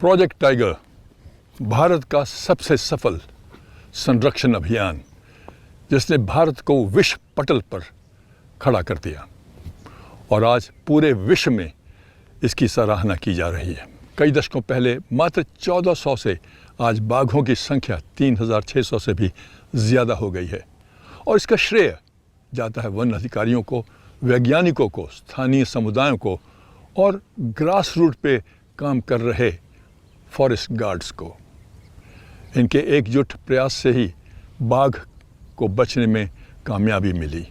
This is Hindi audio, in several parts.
प्रोजेक्ट टाइगर भारत का सबसे सफल संरक्षण अभियान, जिसने भारत को विश्व पटल पर खड़ा कर दिया और आज पूरे विश्व में इसकी सराहना की जा रही है। कई दशकों पहले मात्र 1400 से आज बाघों की संख्या 3600 से भी ज़्यादा हो गई है और इसका श्रेय जाता है वन अधिकारियों को, वैज्ञानिकों को, स्थानीय समुदायों को और ग्रास रूट पे काम कर रहे फॉरेस्ट गार्ड्स को। इनके एकजुट प्रयास से ही बाघ को बचने में कामयाबी मिली।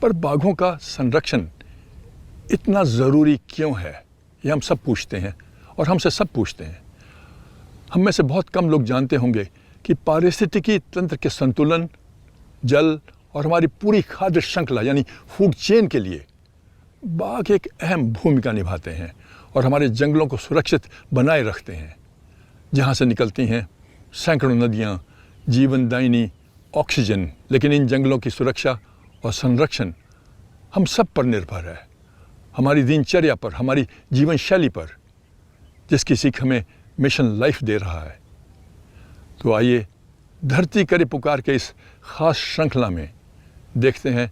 पर बाघों का संरक्षण इतना ज़रूरी क्यों है, ये हम सब पूछते हैं और हमसे सब पूछते हैं। हम में से बहुत कम लोग जानते होंगे कि पारिस्थितिकी तंत्र के संतुलन, जल और हमारी पूरी खाद्य श्रृंखला यानी फूड चेन के लिए बाघ एक अहम भूमिका निभाते हैं और हमारे जंगलों को सुरक्षित बनाए रखते हैं, जहाँ से निकलती हैं सैकड़ों नदियाँ, जीवनदायिनी ऑक्सीजन। लेकिन इन जंगलों की सुरक्षा और संरक्षण हम सब पर निर्भर है, हमारी दिनचर्या पर, हमारी जीवन शैली पर, जिसकी सीख हमें मिशन लाइफ दे रहा है। तो आइए धरती करे पुकार के इस खास श्रृंखला में देखते हैं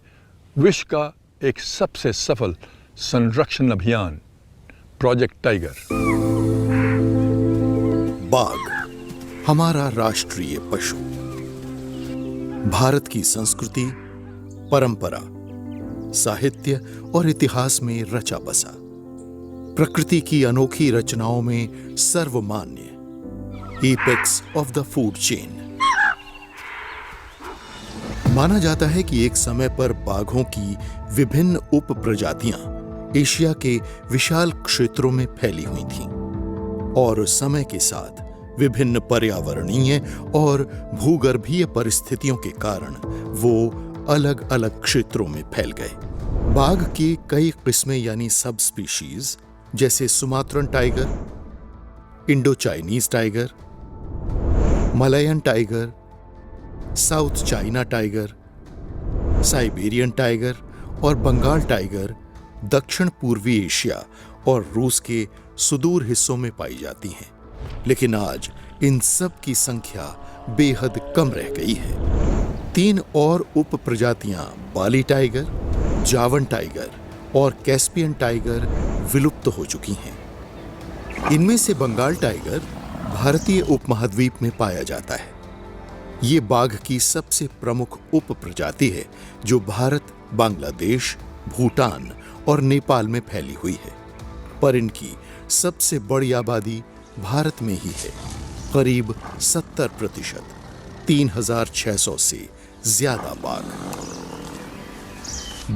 विश्व का एक सबसे सफल संरक्षण अभियान, प्रोजेक्ट टाइगर। बाघ हमारा राष्ट्रीय पशु, भारत की संस्कृति, परंपरा, साहित्य और इतिहास में रचा बसा, प्रकृति की अनोखी रचनाओं में सर्वमान्य, apex of the food chain. माना जाता है कि एक समय पर बाघों की विभिन्न उप प्रजातियां एशिया के विशाल क्षेत्रों में फैली हुई थीं और समय के साथ विभिन्न पर्यावरणीय और भूगर्भीय परिस्थितियों के कारण वो अलग अलग क्षेत्रों में फैल गए। बाघ की कई किस्में यानी सब स्पीशीज जैसे Sumatran tiger, Indo Chinese tiger, Malayan tiger, South China tiger, Siberian tiger और बंगाल टाइगर दक्षिण पूर्वी एशिया और रूस के सुदूर हिस्सों में पाई जाती हैं। लेकिन आज इन सब की संख्या बेहद कम रह गई है। 3 और उप प्रजातियां बाली टाइगर, जावन टाइगर और कैस्पियन टाइगर विलुप्त हो चुकी हैं। इनमें से बंगाल टाइगर भारतीय उपमहाद्वीप में पाया जाता है। ये बाघ की सबसे प्रमुख उप प्रजाति है जो भारत, बांग्लादेश, भूटान और नेपाल में फैली हुई है। पर इनकी सबसे बड़ी आबादी भारत में ही है, करीब 70%, 3600 से ज्यादा बाघ।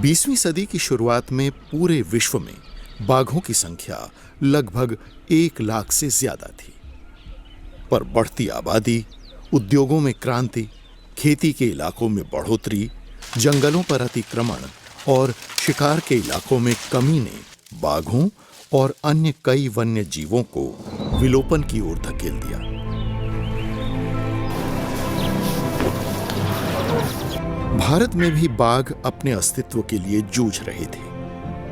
20वीं सदी की शुरुआत में पूरे विश्व में बाघों की संख्या लगभग 1 लाख से ज्यादा थी। पर बढ़ती आबादी, उद्योगों में क्रांति, खेती के इलाकों में बढ़ोतरी, जंगलों पर अतिक्रमण और शिकार के इलाकों में कमी ने बाघों और अन्य कई वन्य जीवों को विलोपन की ओर धकेल दिया। भारत में भी बाघ अपने अस्तित्व के लिए जूझ रहे थे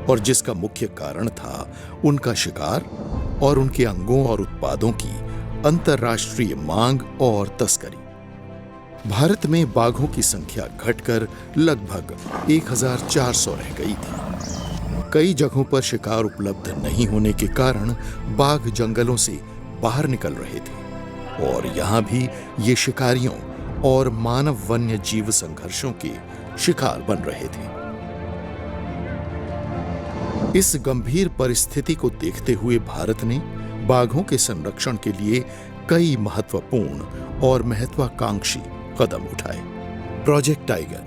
और जिसका मुख्य कारण था उनका शिकार और उनके अंगों और उत्पादों की अंतर्राष्ट्रीय मांग और तस्करी। भारत में बाघों की संख्या घटकर लगभग 1400 रह गई थी। कई जगहों पर शिकार उपलब्ध नहीं होने के कारण बाघ जंगलों से बाहर निकल रहे थे और यहाँ भी ये शिकारियों और मानव वन्य जीव संघर्षों के शिकार बन रहे थे। इस गंभीर परिस्थिति को देखते हुए भारत ने बाघों के संरक्षण के लिए कई महत्वपूर्ण और महत्वाकांक्षी कदम उठाए। प्रोजेक्ट टाइगर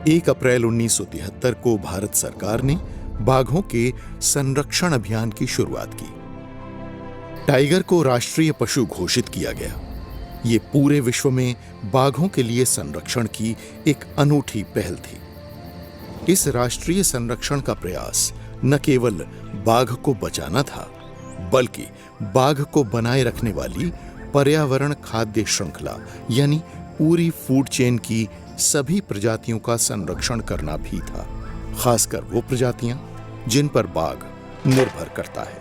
1 अप्रैल 1973 को भारत सरकार ने बाघों के संरक्षण अभियान की शुरुआत की। टाइगर को राष्ट्रीय पशु घोषित किया गया। ये पूरे विश्व में बाघों के लिए संरक्षण की एक अनूठी पहल थी। इस राष्ट्रीय संरक्षण का प्रयास न केवल बाघ को बचाना था, बल्कि बाघ को बनाए रखने वाली पर्यावरण खाद्य श्रृंखला यानी पूरी फूड चेन की सभी प्रजातियों का संरक्षण करना भी था, खासकर वो प्रजातियां जिन पर बाघ निर्भर करता है।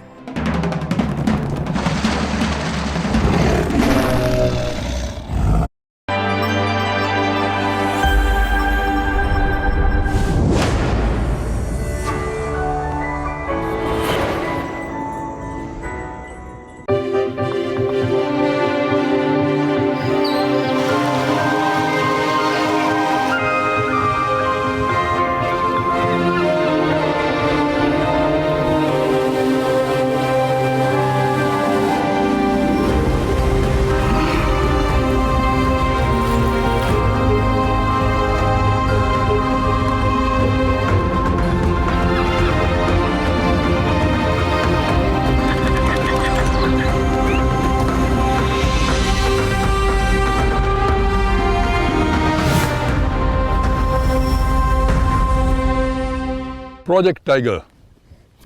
प्रोजेक्ट टाइगर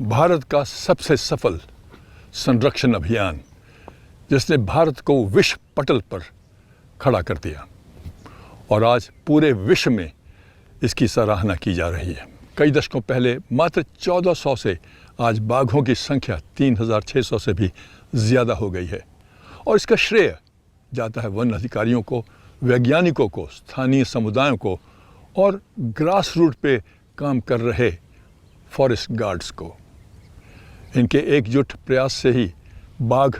भारत का सबसे सफल संरक्षण अभियान जिसने भारत को विश्व पटल पर खड़ा कर दिया और आज पूरे विश्व में इसकी सराहना की जा रही है। कई दशकों पहले मात्र 1400 से आज बाघों की संख्या 3600 से भी ज़्यादा हो गई है और इसका श्रेय जाता है वन अधिकारियों को, वैज्ञानिकों को, स्थानीय समुदायों को और ग्रास रूट पे काम कर रहे फॉरेस्ट गार्ड्स को। इनके एकजुट प्रयास से ही बाघ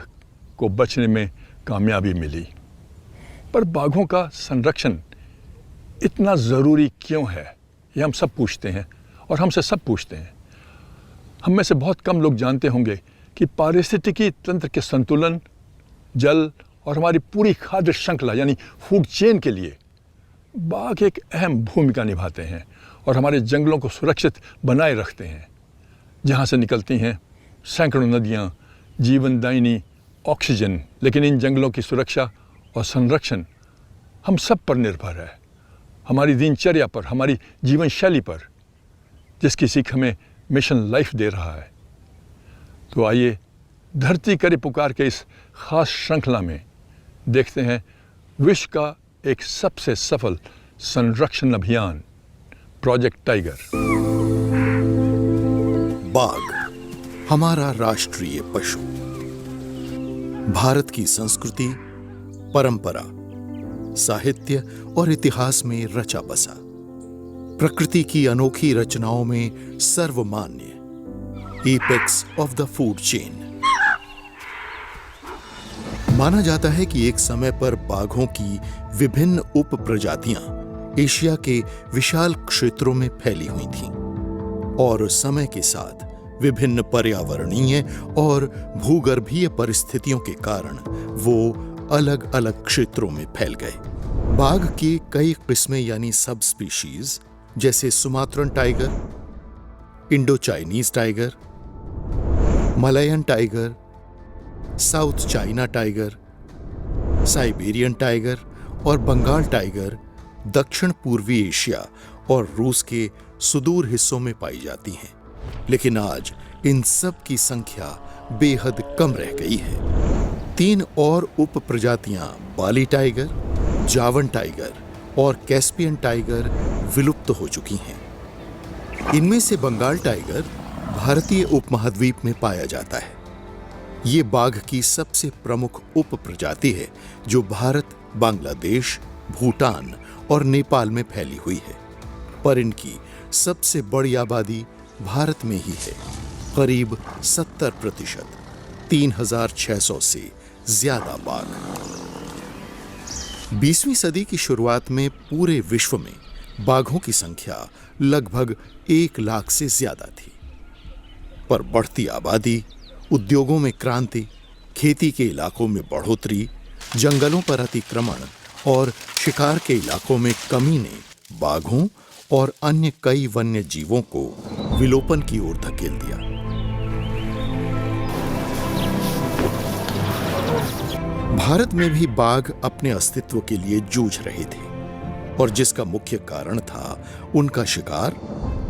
को बचने में कामयाबी मिली। पर बाघों का संरक्षण इतना ज़रूरी क्यों है, ये हम सब पूछते हैं और हमसे सब पूछते हैं। हम में से बहुत कम लोग जानते होंगे कि पारिस्थितिकी तंत्र के संतुलन, जल और हमारी पूरी खाद्य श्रृंखला यानी फूड चेन के लिए बाघ एक अहम भूमिका निभाते हैं और हमारे जंगलों को सुरक्षित बनाए रखते हैं, जहाँ से निकलती हैं सैकड़ों नदियाँ, जीवनदायिनी ऑक्सीजन। लेकिन इन जंगलों की सुरक्षा और संरक्षण हम सब पर निर्भर है, हमारी दिनचर्या पर, हमारी जीवन शैली पर, जिसकी सीख हमें मिशन लाइफ दे रहा है। तो आइए धरती करे पुकार के इस खास श्रृंखला में देखते हैं विश्व का एक सबसे सफल संरक्षण अभियान, प्रोजेक्ट टाइगर। बाघ हमारा राष्ट्रीय पशु, भारत की संस्कृति, परंपरा, साहित्य और इतिहास में रचा बसा, प्रकृति की अनोखी रचनाओं में सर्वमान्य, apex of the food chain. माना जाता है कि एक समय पर बाघों की विभिन्न उप प्रजातियां एशिया के विशाल क्षेत्रों में फैली हुई थीं और समय के साथ विभिन्न पर्यावरणीय और भूगर्भीय परिस्थितियों के कारण वो अलग अलग क्षेत्रों में फैल गए। बाघ की कई किस्में यानी सब स्पीशीज जैसे Sumatran tiger, Indo Chinese tiger, Malayan tiger, South China tiger, Siberian tiger और बंगाल टाइगर दक्षिण पूर्वी एशिया और रूस के सुदूर हिस्सों में पाई जाती हैं। लेकिन आज इन सब की संख्या बेहद कम रह गई है। 3 और उप प्रजातियां बाली टाइगर, जावन टाइगर और कैस्पियन टाइगर विलुप्त हो चुकी हैं। इनमें से बंगाल टाइगर भारतीय उपमहाद्वीप में पाया जाता है। ये बाघ की सबसे प्रमुख उप प्रजाति है जो भारत, बांग्लादेश, भूटान और नेपाल में फैली हुई है। पर इनकी सबसे बड़ी आबादी भारत में ही है, करीब 70%, 3600 से ज्यादा बाघ। 20वीं सदी की शुरुआत में पूरे विश्व में बाघों की संख्या लगभग 1 लाख से ज्यादा थी। पर बढ़ती आबादी, उद्योगों में क्रांति, खेती के इलाकों में बढ़ोतरी, जंगलों पर अतिक्रमण और शिकार के इलाकों में कमी ने बाघों और अन्य कई वन्य जीवों को विलोपन की ओर धकेल दिया। भारत में भी बाघ अपने अस्तित्व के लिए जूझ रहे थे और जिसका मुख्य कारण था उनका शिकार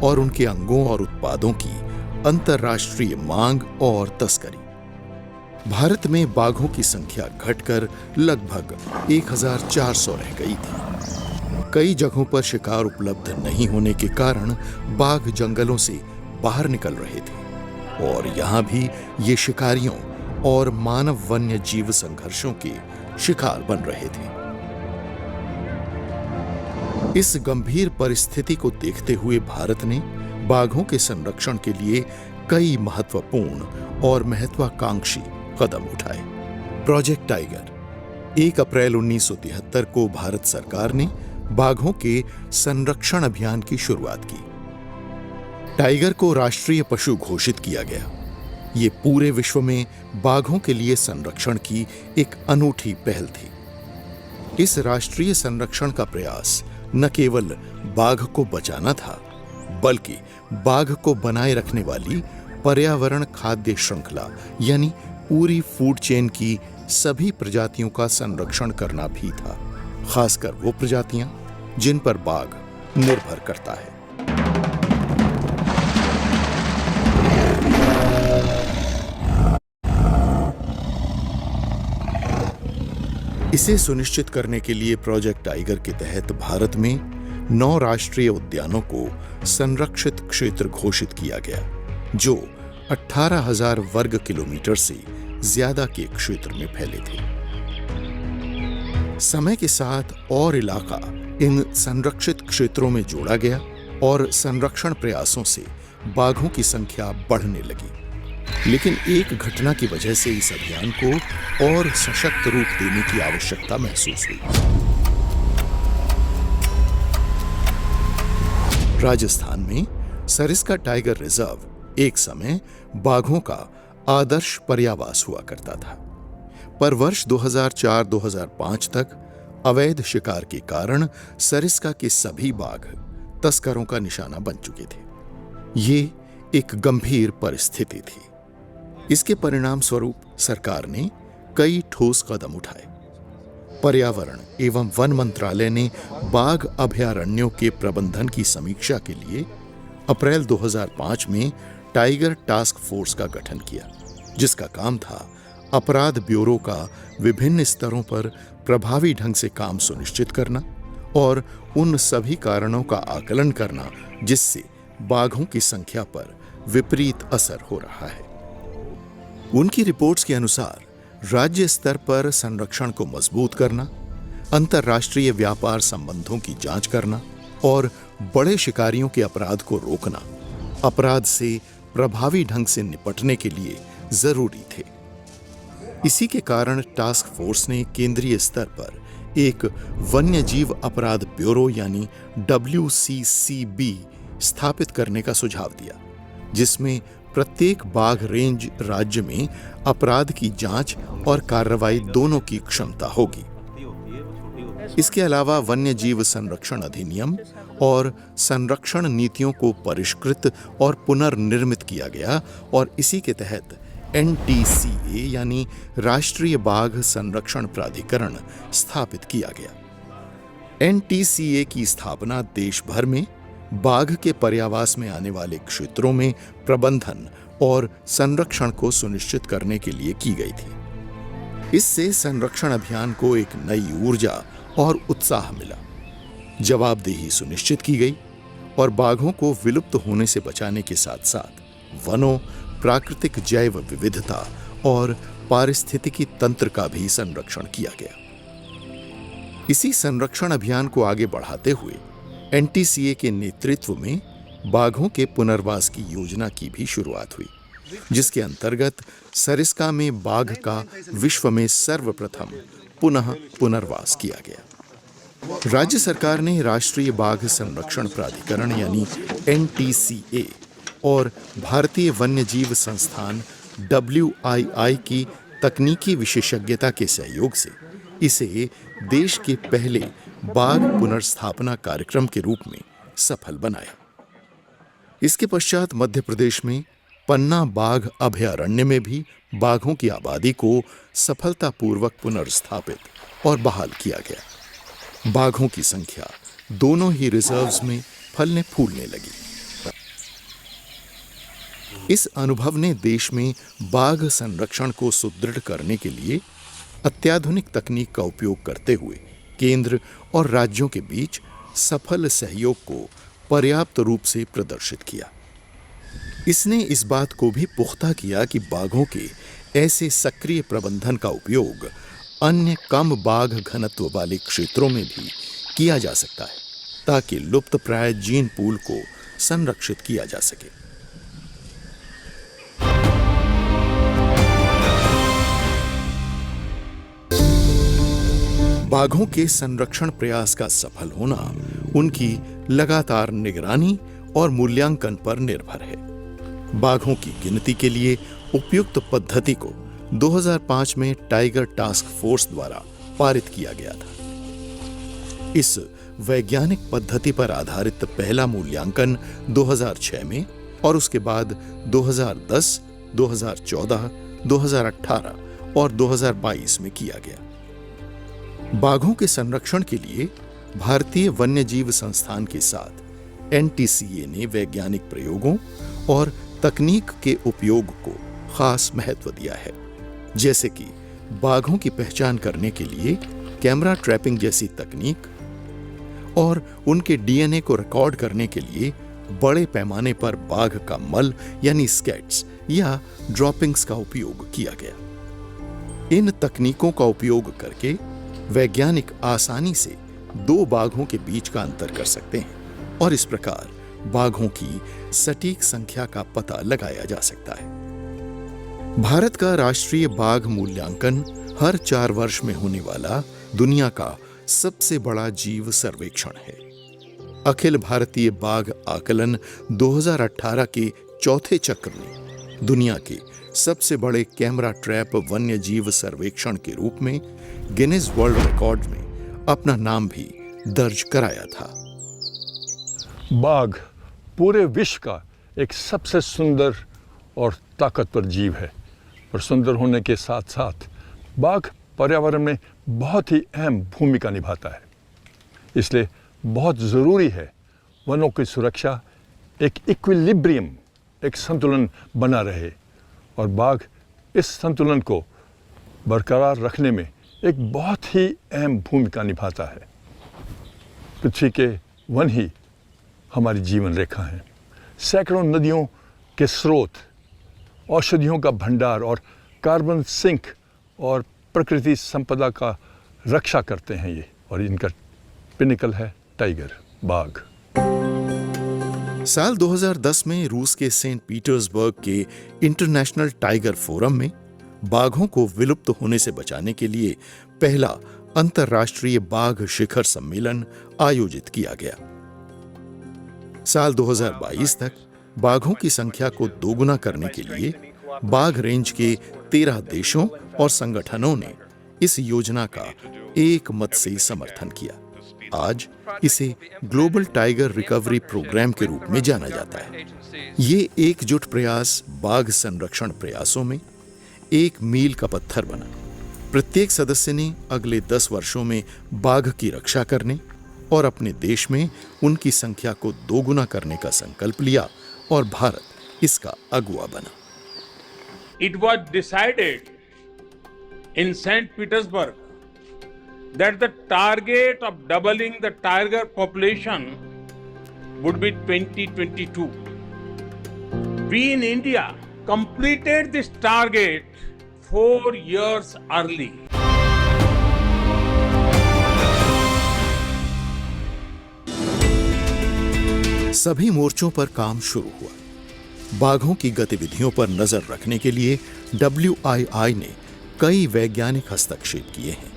और उनके अंगों और उत्पादों की अंतर्राष्ट्रीय मांग और तस्करी। भारत में बाघों की संख्या घटकर लगभग 1400 रह गई थी। कई जगहों पर शिकार उपलब्ध नहीं होने के कारण बाघ जंगलों से बाहर निकल रहे थे और यहां भी ये शिकारियों और मानव वन्य जीव संघर्षों के शिकार बन रहे थे। इस गंभीर परिस्थिति को देखते हुए भारत ने बाघों के संरक्षण के लिए कई महत्वपूर्ण और महत्वाकांक्षी कदम उठाए। प्रोजेक्ट टाइगर 1 अप्रैल 1973 को भारत सरकार ने बाघों के संरक्षण अभियान की शुरुआत की। टाइगर को राष्ट्रीय पशु घोषित किया गया। ये पूरे विश्व में बाघों के लिए संरक्षण की एक अनूठी पहल थी। इस राष्ट्रीय संरक्षण का प्रयास न केवल बाघ को बचाना था, बल्कि बाघ को बनाए रखने वाली पर्यावरण खाद्य श्रृंखला यानी पूरी फूड चेन की सभी प्रजातियों का संरक्षण करना भी था, खासकर वो प्रजातियां जिन पर बाघ निर्भर करता है। इसे सुनिश्चित करने के लिए प्रोजेक्ट टाइगर के तहत भारत में 9 राष्ट्रीय उद्यानों को संरक्षित क्षेत्र घोषित किया गया, जो 18,000 वर्ग किलोमीटर से ज्यादा के क्षेत्र में फैले थे। समय के साथ और इलाका इन संरक्षित क्षेत्रों में जोड़ा गया और संरक्षण प्रयासों से बाघों की संख्या बढ़ने लगी। लेकिन एक घटना की वजह से इस अभियान को और सशक्त रूप देने की आवश्यकता महसूस हुई। राजस्थान में सरिस्का टाइगर रिजर्व एक समय बाघों का आदर्श पर्यावास हुआ करता था, पर वर्ष 2004-2005 तक अवैध शिकार के कारण सरिस्का के सभी बाघ तस्करों का निशाना बन चुके थे। ये एक गंभीर परिस्थिति थी। इसके परिणाम स्वरूप सरकार ने कई ठोस कदम उठाए। पर्यावरण एवं वन मंत्रालय ने बाघ अभयारण्यों के प्रबंधन की समीक्षा के लिए अप्रैल 2005 में टाइगर टास्क फोर्स का गठन किया, जिसका काम था अपराध ब्यूरो का विभिन्न स्तरों पर प्रभावी ढंग से काम सुनिश्चित करना और उन सभी कारणों का आकलन करना जिससे बाघों की संख्या पर विपरीत असर हो रहा है। उनकी रिपोर्ट्स के अनुसार राज्य स्तर पर संरक्षण को मजबूत करना, अंतर्राष्ट्रीय व्यापार संबंधों की जांच करना और बड़े शिकारियों के अपराध को रोकना अपराध से प्रभावी ढंग से निपटने के लिए जरूरी थे। इसी के कारण टास्क फोर्स ने केंद्रीय स्तर पर एक वन्य जीव अपराध ब्यूरो यानी WCCB स्थापित करने का सुझाव दिया, जिसमें प्रत्येक बाघ रेंज राज्य में अपराध की जांच और कार्रवाई दोनों की क्षमता होगी। इसके अलावा वन्य जीव संरक्षण अधिनियम और संरक्षण नीतियों को परिष्कृत और पुनर्निर्मित किया गया और इसी के तहत NTCA यानी राष्ट्रीय बाघ संरक्षण प्राधिकरण स्थापित किया गया। NTCA की स्थापना देश भर में बाघ के पर्यावास में आने वाले क्षेत्रों में प्रबंधन और संरक्षण को सुनिश्चित करने के लिए की गई थी। इससे संरक्षण अभियान को एक नई ऊर्जा और उत्साह मिला, जवाबदेही सुनिश्चित की गई और बाघों को विलुप्त होने से बचाने के साथ साथ वनों, प्राकृतिक जैव विविधता और पारिस्थितिकी तंत्र का भी संरक्षण किया गया। इसी संरक्षण अभियान को आगे बढ़ाते हुए NTCA के नेतृत्व में बाघों के पुनर्वास की योजना की भी शुरुआत हुई, जिसके अंतर्गत सरिस्का में बाघ का विश्व में सर्वप्रथम पुनः पुनर्वास किया गया। राज्य सरकार ने राष्ट्रीय बाघ संरक्षण प्राधिकरण यानी NTCA और भारतीय वन्यजीव संस्थान WII की तकनीकी विशेषज्ञता के सहयोग से इसे देश के पहले बाघ पुनर्स्थापना कार्यक्रम के रूप में सफल बनाया। इसके पश्चात मध्य प्रदेश में पन्ना बाघ अभयारण्य में भी बाघों की आबादी को सफलतापूर्वक पुनर्स्थापित और बहाल किया गया। बाघों की संख्या दोनों ही रिजर्व्स में फलने फूलने लगी। इस अनुभव ने देश में बाघ संरक्षण को सुदृढ़ करने के लिए अत्याधुनिक तकनीक का उपयोग करते हुए केंद्र और राज्यों के बीच सफल सहयोग को पर्याप्त रूप से प्रदर्शित किया। इसने इस बात को भी पुख्ता किया कि बाघों के ऐसे सक्रिय प्रबंधन का उपयोग अन्य कम बाघ घनत्व वाले क्षेत्रों में भी किया जा सकता है, ताकि लुप्तप्राय जीन पूल को संरक्षित किया जा सके। बाघों के संरक्षण प्रयास का सफल होना उनकी लगातार निगरानी और मूल्यांकन पर निर्भर है। बाघों की गिनती के लिए उपयुक्त पद्धति को 2005 में टाइगर टास्क फोर्स द्वारा पारित किया गया था। इस वैज्ञानिक पद्धति पर आधारित पहला मूल्यांकन 2006 में और उसके बाद 2010, 2014, 2018 और 2022 में किया गया। बाघों के संरक्षण के लिए भारतीय वन्यजीव संस्थान के साथ NTCA ने वैज्ञानिक प्रयोगों और तकनीक के उपयोग को खास महत्व दिया है, जैसे कि बाघों की पहचान करने के लिए कैमरा ट्रैपिंग जैसी तकनीक और उनके डीएनए को रिकॉर्ड करने के लिए बड़े पैमाने पर बाघ का मल यानी स्केट्स या ड्रॉपिंग्स का उपयोग किया गया। इन तकनीकों का उपयोग करके वैज्ञानिक आसानी से दो बाघों के बीच का अंतर कर सकते हैं और इस प्रकार बाघों की सटीक संख्या का पता लगाया जा सकता है। भारत का राष्ट्रीय बाघ मूल्यांकन हर 4 वर्ष में होने वाला दुनिया का सबसे बड़ा जीव सर्वेक्षण है। अखिल भारतीय बाघ आकलन 2018 के चौथे चक्र में दुनिया के सबसे बड़े कैमरा ट्रैप वन्य जीव सर्वेक्षण के रूप में गिनीज वर्ल्ड रिकॉर्ड में अपना नाम भी दर्ज कराया था। बाघ पूरे विश्व का एक सबसे सुंदर और ताकतवर जीव है, और सुंदर होने के साथ साथ बाघ पर्यावरण में बहुत ही अहम भूमिका निभाता है। इसलिए बहुत ज़रूरी है वनों की सुरक्षा, एक इक्विलिब्रियम, एक संतुलन बना रहे, और बाघ इस संतुलन को बरकरार रखने में एक बहुत ही अहम भूमिका निभाता है। पृथ्वी के वन ही हमारी जीवन रेखा हैं। सैकड़ों नदियों के स्रोत, औषधियों का भंडार और कार्बन सिंक और प्रकृति संपदा का रक्षा करते हैं ये, और इनका पिनिकल है टाइगर, बाघ। साल 2010 में रूस के सेंट पीटर्सबर्ग के इंटरनेशनल टाइगर फोरम में बाघों को विलुप्त होने से बचाने के लिए पहला अंतर्राष्ट्रीय बाघ शिखर सम्मेलन आयोजित किया गया। साल 2022 तक बाघों की संख्या को दोगुना करने के लिए बाघ रेंज के 13 देशों और संगठनों ने इस योजना का एक मत से समर्थन किया। आज इसे ग्लोबल टाइगर रिकवरी प्रोग्राम के रूप में जाना जाता है। ये एकजुट प्रयास बाघ संरक्षण प्रयासों में एक मील का पत्थर बना। प्रत्येक सदस्य ने अगले 10 वर्षों में बाघ की रक्षा करने और अपने देश में उनकी संख्या को दोगुना करने का संकल्प लिया, और भारत इसका अगुवा बना। It was decided in St. Petersburg that the target of doubling the tiger population would be 2022. We in India completed this target 4 years early. सभी मोर्चों पर काम शुरू हुआ। बाघों की गतिविधियों पर नजर रखने के लिए WII ने कई वैज्ञानिक हस्तक्षेप किए हैं।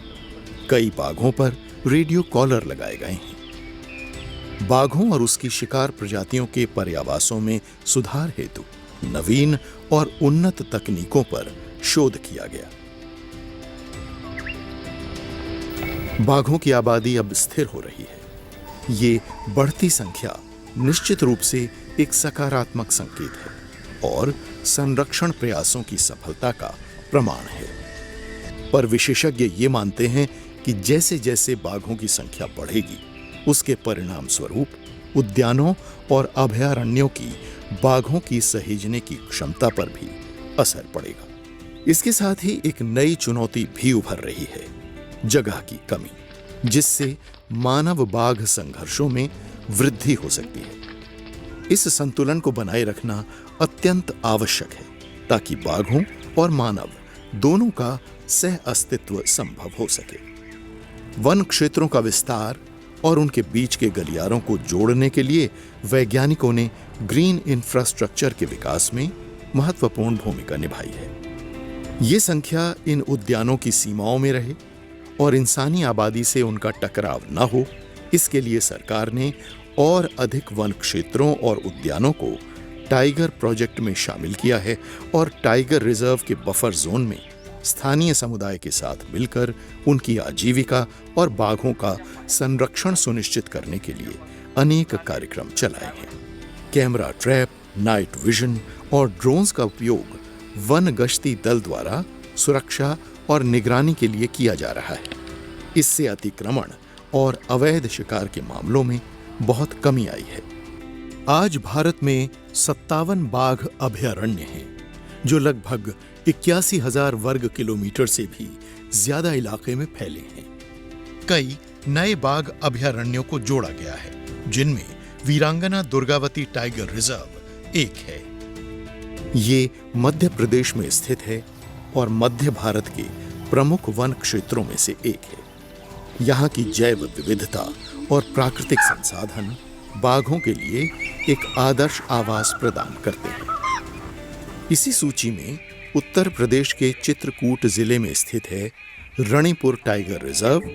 कई बाघों पर रेडियो कॉलर लगाए गए हैं। बाघों और उसकी शिकार प्रजातियों के पर्यावासों में सुधार हेतु नवीन और उन्नत तकनीकों पर शोध किया गया। बाघों की आबादी अब स्थिर हो रही है। ये बढ़ती संख्या निश्चित रूप से एक सकारात्मक संकेत है और संरक्षण प्रयासों की सफलता का प्रमाण है। पर विशेषज्ञ ये मानते हैं कि जैसे जैसे बाघों की संख्या बढ़ेगी, उसके परिणाम स्वरूप उद्यानों और अभयारण्यों की बाघों की सहेजने की क्षमता पर भी असर पड़ेगा। इसके साथ ही एक नई चुनौती भी उभर रही है, जगह की कमी, जिससे मानव बाघ संघर्षों में वृद्धि हो सकती है। इस संतुलन को बनाए रखना अत्यंत आवश्यक है ताकि बाघों और मानव दोनों का सह अस्तित्व संभव हो सके। वन क्षेत्रों का विस्तार और उनके बीच के गलियारों को जोड़ने के लिए वैज्ञानिकों ने ग्रीन इंफ्रास्ट्रक्चर के विकास में महत्वपूर्ण भूमिका निभाई है। ये संख्या इन उद्यानों की सीमाओं में रहे और इंसानी आबादी से उनका टकराव न हो, इसके लिए सरकार ने और अधिक वन क्षेत्रों और उद्यानों को टाइगर प्रोजेक्ट में शामिल किया है और टाइगर रिजर्व के बफर जोन में स्थानीय समुदाय के साथ मिलकर उनकी आजीविका और बाघों का संरक्षण सुनिश्चित करने के लिए अनेक कार्यक्रम चलाए हैं। कैमरा ट्रैप, नाइट विजन और ड्रोन्स का उपयोग वन गश्ती दल द्वारा सुरक्षा और निगरानी के लिए किया जा रहा है। इससे अतिक्रमण और अवैध शिकार के मामलों में बहुत कमी आई है। आज भारत में 57 बाघ अभयारण्य हैं, जो लगभग 81,000 वर्ग किलोमीटर से भी ज्यादा इलाके में फैले हैं। कई नए बाघ अभयारण्यों को जोड़ा गया है, जिनमें वीरांगना दुर्गावती टाइगर रिजर्व एक है। ये मध्य प्रदेश में स्थित है और मध्य भारत के प्रमुख वन क्षेत्रों में से एक है। यहाँ की जैव विविधता और प्राकृतिक संसाधन बाघों के लिए एक आदर्श आवास प्रदान करते हैं। इसी सूची में उत्तर प्रदेश के चित्रकूट जिले में स्थित है रणीपुर टाइगर रिजर्व,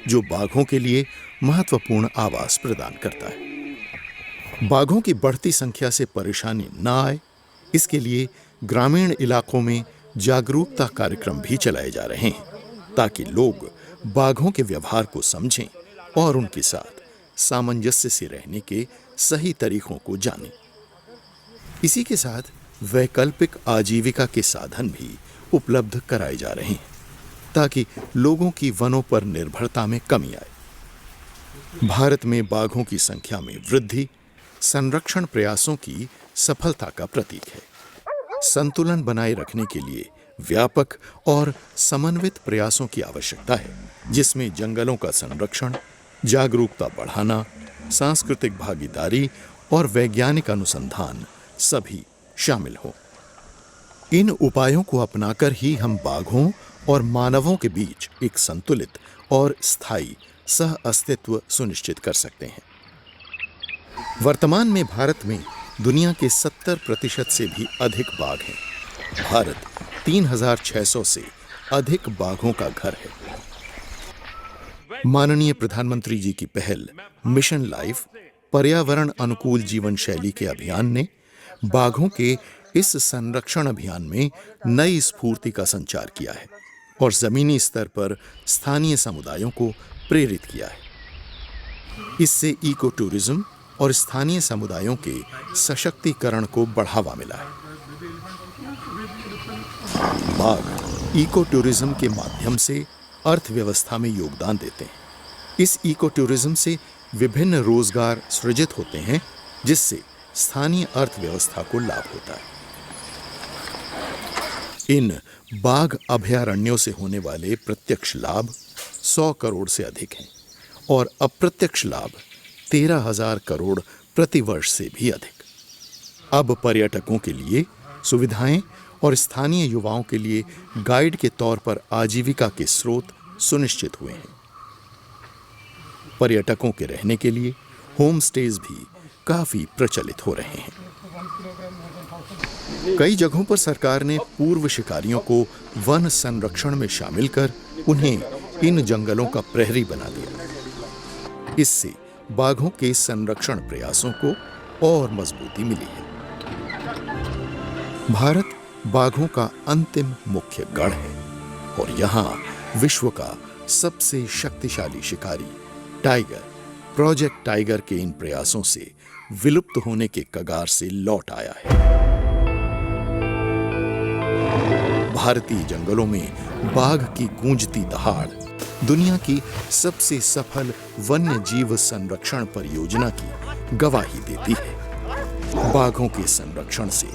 जो बाघों के लिए महत्वपूर्ण आवास प्रदान करता है। बाघों की बढ़ती संख्या से परेशानी न आए, इसके लिए ग्रामीण इलाकों में जागरूकता कार्यक्रम भी चलाए जा रहे हैं, ताकि लोग बाघों के व्यवहार को समझें और उनके साथ सामंजस्य से रहने के सही तरीकों को जानें। इसी के साथ वैकल्पिक आजीविका के साधन भी उपलब्ध कराए जा रहे हैं, ताकि लोगों की वनों पर निर्भरता में कमी आए। भारत में बाघों की संख्या में वृद्धि संरक्षण प्रयासों की सफलता का प्रतीक है। संतुलन बनाए रखने के लिए व्यापक और समन्वित प्रयासों की आवश्यकता है, जिसमें जंगलों का संरक्षण, जागरूकता बढ़ाना, सांस्कृतिक भागीदारी और वैज्ञानिक अनुसंधान सभी शामिल हों। इन उपायों को अपनाकर ही हम बाघों और मानवों के बीच एक संतुलित और स्थायी सह अस्तित्व सुनिश्चित कर सकते हैं। वर्तमान में भारत में दुनिया के 70% से भी अधिक बाघ हैं। भारत 3600 से अधिक बाघों का घर है। माननीय प्रधानमंत्री जी की पहल मिशन लाइफ पर्यावरण अनुकूल जीवन शैली के अभियान ने बाघों के इस संरक्षण अभियान में नई स्फूर्ति का संचार किया है और जमीनी स्तर पर स्थानीय समुदायों को प्रेरित किया है। इससे इको टूरिज्म और स्थानीय समुदायों के सशक्तिकरण को बढ़ावा मिला है। बाघ इको टूरिज्म के माध्यम से अर्थव्यवस्था में योगदान देते हैं। इस इको टूरिज्म से विभिन्न रोजगार सृजित होते हैं, जिससे स्थानीय अर्थव्यवस्था को लाभ होता है। इन बाघ अभयारण्यों से होने वाले प्रत्यक्ष लाभ 100 करोड़ से अधिक हैं और अप्रत्यक्ष लाभ 13,000 करोड़ प्रतिवर्ष से भी अधिक। अब पर्यटकों के लिए सुविधाएं और स्थानीय युवाओं के लिए गाइड के तौर पर आजीविका के स्रोत सुनिश्चित हुए हैं। पर्यटकों के रहने के लिए होम स्टेज भी काफी प्रचलित हो रहे हैं। कई जगहों पर सरकार ने पूर्व शिकारियों को वन संरक्षण में शामिल कर उन्हें इन जंगलों का प्रहरी बना दिया। इससे बाघों के संरक्षण प्रयासों को और मजबूती मिली है। भारत बाघों का अंतिम मुख्य गढ़ है और यहाँ विश्व का सबसे शक्तिशाली शिकारी टाइगर प्रोजेक्ट टाइगर के इन प्रयासों से विलुप्त होने के कगार से लौट आया है। भारतीय जंगलों में बाघ की गूंजती दहाड़ दुनिया की सबसे सफल वन्य जीव संरक्षण परियोजना की गवाही देती है। बाघों के संरक्षण से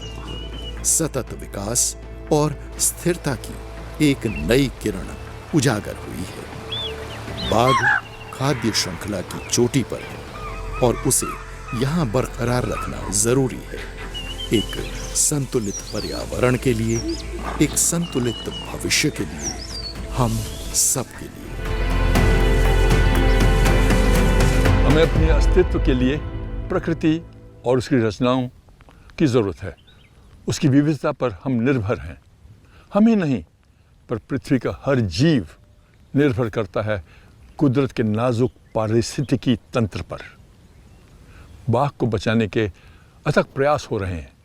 सतत विकास और स्थिरता की एक नई किरण उजागर हुई है। बाघ खाद्य श्रृंखला की चोटी पर है और उसे यहाँ बरकरार रखना जरूरी है। एक संतुलित पर्यावरण के लिए, एक संतुलित भविष्य के लिए, हम सब के लिए। हमें अपने अस्तित्व के लिए प्रकृति और उसकी रचनाओं की जरूरत है। उसकी विविधता पर हम निर्भर हैं। हम ही नहीं, पर पृथ्वी का हर जीव निर्भर करता है कुदरत के नाजुक पारिस्थितिकी तंत्र पर। बाघ को बचाने के अथक प्रयास हो रहे हैं।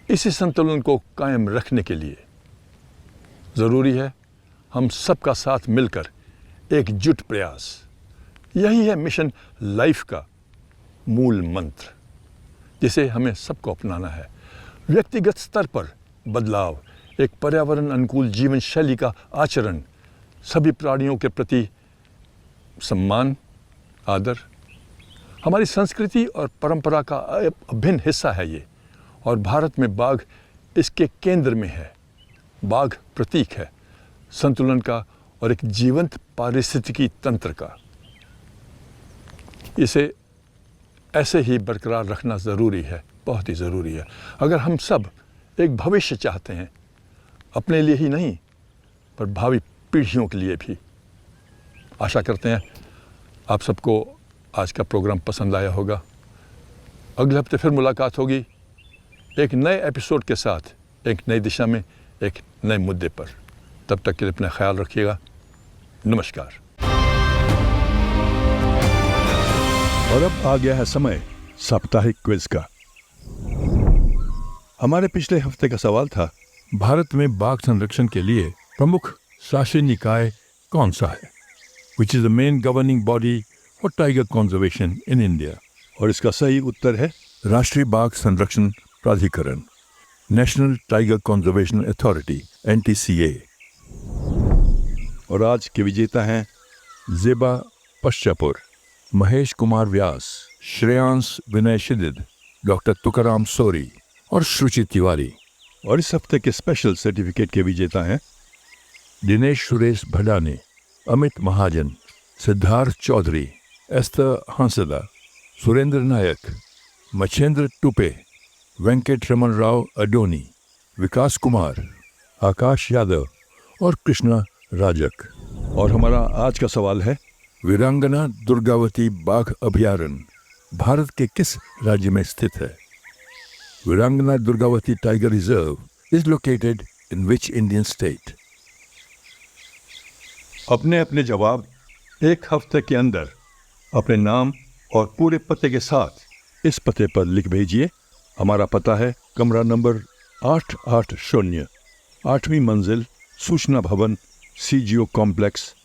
इसी संतुलन को कायम रखने के लिए जरूरी है हम सबका साथ मिलकर एकजुट प्रयास। यही है मिशन लाइफ का मूल मंत्र, जिसे हमें सबको अपनाना है। व्यक्तिगत स्तर पर बदलाव, एक पर्यावरण अनुकूल जीवन शैली का आचरण, सभी प्राणियों के प्रति सम्मान, आदर हमारी संस्कृति और परंपरा का अभिन्न हिस्सा है ये। और भारत में बाघ इसके केंद्र में है। बाघ प्रतीक है संतुलन का और एक जीवंत पारिस्थितिकी तंत्र का। इसे ऐसे ही बरकरार रखना ज़रूरी है, बहुत ही ज़रूरी है। अगर हम सब एक भविष्य चाहते हैं, अपने लिए ही नहीं पर भावी पीढ़ियों के लिए भी। आशा करते हैं आप सबको आज का प्रोग्राम पसंद आया होगा। अगले हफ्ते फिर मुलाकात होगी एक नए एपिसोड के साथ, एक नई दिशा में, एक नए मुद्दे पर। तब तक के लिए अपना ख्याल रखिएगा। नमस्कार। और अब आ गया है समय साप्ताहिक क्विज का। हमारे पिछले हफ्ते का सवाल था, भारत में बाघ संरक्षण के लिए प्रमुख शासी निकाय कौन सा है? Which is the main governing body for tiger conservation in India? और इसका सही उत्तर है राष्ट्रीय बाघ संरक्षण प्राधिकरण, national tiger conservation authority, NTCA। और आज के विजेता हैं जेबा पश्चापुर, महेश कुमार व्यास, श्रेयांश विनय शिदिद, डॉक्टर तुकाराम सोरी और श्रुचि तिवारी। और इस हफ्ते के स्पेशल सर्टिफिकेट के विजेता हैं दिनेश सुरेश भडाने, अमित महाजन, सिद्धार्थ चौधरी, एस्तर हंसदा, सुरेंद्र नायक, मच्छेंद्र टुपे, वेंकट रमन राव अडोनी, विकास कुमार, आकाश यादव और कृष्णा राजक। और हमारा आज का सवाल है, वीरांगना दुर्गावती बाघ अभयारण्य भारत के किस राज्य में स्थित है? वीरांगना Durgavati tiger reserve is located in which Indian state? अपने अपने जवाब एक हफ्ते के अंदर अपने नाम और पूरे पते के साथ इस पते पर लिख भेजिए। हमारा पता है कमरा नंबर 880, 8वीं मंजिल, सूचना भवन, CGO कॉम्प्लेक्स,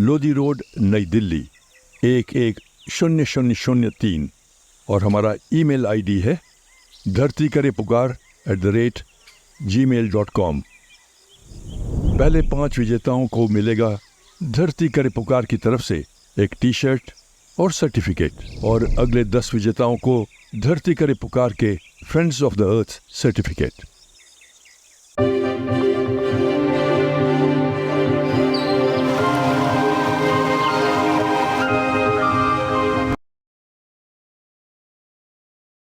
लोधी रोड, नई दिल्ली 110003। और हमारा ईमेल ID है dhartikarepukaar@gmail.com। पहले 5 विजेताओं को मिलेगा धरती करे पुकार की तरफ से एक T-शर्ट और सर्टिफिकेट, और अगले 10 विजेताओं को धरती करे पुकार के friends of the earth certificate.